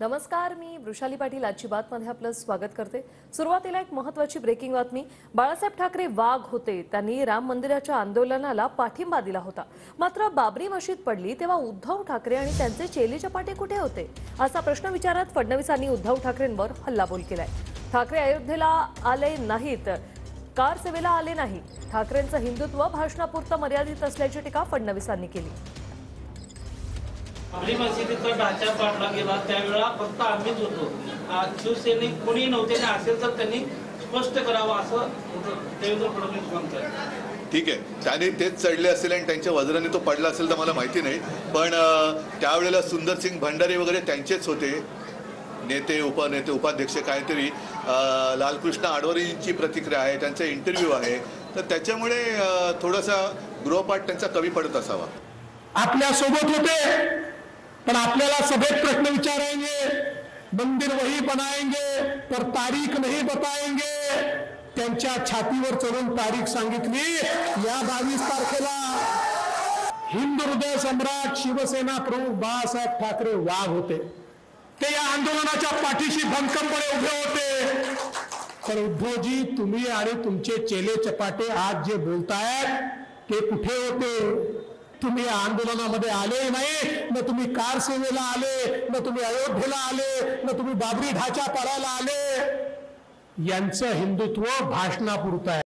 नमस्कार, मी वृषाली पाटील आजची बातमध्ये आपलं स्वागत करते। सुरुवातीला एक महत्त्वाची ब्रेकिंग बातमी। बाळासाहेब ठाकरे वाघ होते, त्यांनी राम मंदिराच्या आंदोलनाला पाठिंबा दिला होता। मात्र बाबरी मशीद पडली तेव्हा उद्धव ठाकरे आणि त्यांचे चेले चपाटे कुठे होते असा प्रश्न विचारत फडणवीसांनी उद्धव ठाकरेंवर हल्लाबोल केलाय। ठाकरे अयोध्येला आले नाहीत, कार सेवेला आले नाही, ठाकरेंचं हिंदुत्व भाषणापुरतं मर्यादित असल्याची टीका फडणवीसांनी केली। बाबरी मशिदीचा ढाचा पाडला गेला त्यावेळेला फक्त आम्हीच होतो, शिवसैनिक कोणी नव्हते, असेल तर त्यांनी स्पष्ट करावं असं देवेंद्र फडणवीस म्हणतात। ठीक आहे, त्याने तेच चढले असेल आणि त्यांच्या वज्राने तो पडला असेल तर मला माहिती नाही, पण त्यावेळेला सुंदरसिंग भंडारे वगैरे त्यांचेच होते नेते, उपनेते, उपाध्यक्ष काहीतरी। लालकृष्ण आडवाणींची प्रतिक्रिया आहे, त्यांचा इंटरव्ह्यू आहे, तर त्याच्यामुळे थोडासा गृहपाठ त्यांचा कमी पडत असावा। आपल्या सोबत होते पण आपल्याला सभेत प्रश्न विचारेंगे, मंदिर वही बनाएंगे पर तारीख नहीं बताएंगे। त्यांच्या छातीवर चढून तारीख सांगितली, या 22 तारखेला हिंदू हृदय सम्राट शिवसेना प्रमुख बाळासाहेब ठाकरे वाघ होते। ते या आंदोलनाच्या पाठीशी भक्कमपणे उभे होते। पण उद्धवजी, तुम्ही आणि तुमचे चेले चपाटे आज जे बोलतायत ते कुठे होते? तुम्ही आंदोलनामध्ये आले नाही, न तुम्ही कार सेवेला आले, न तुम्ही अयोध्येला आले, न तुम्ही बाबरी ढाचा पाडायला आले। यांचं हिंदुत्व भाषणापुरतं आहे।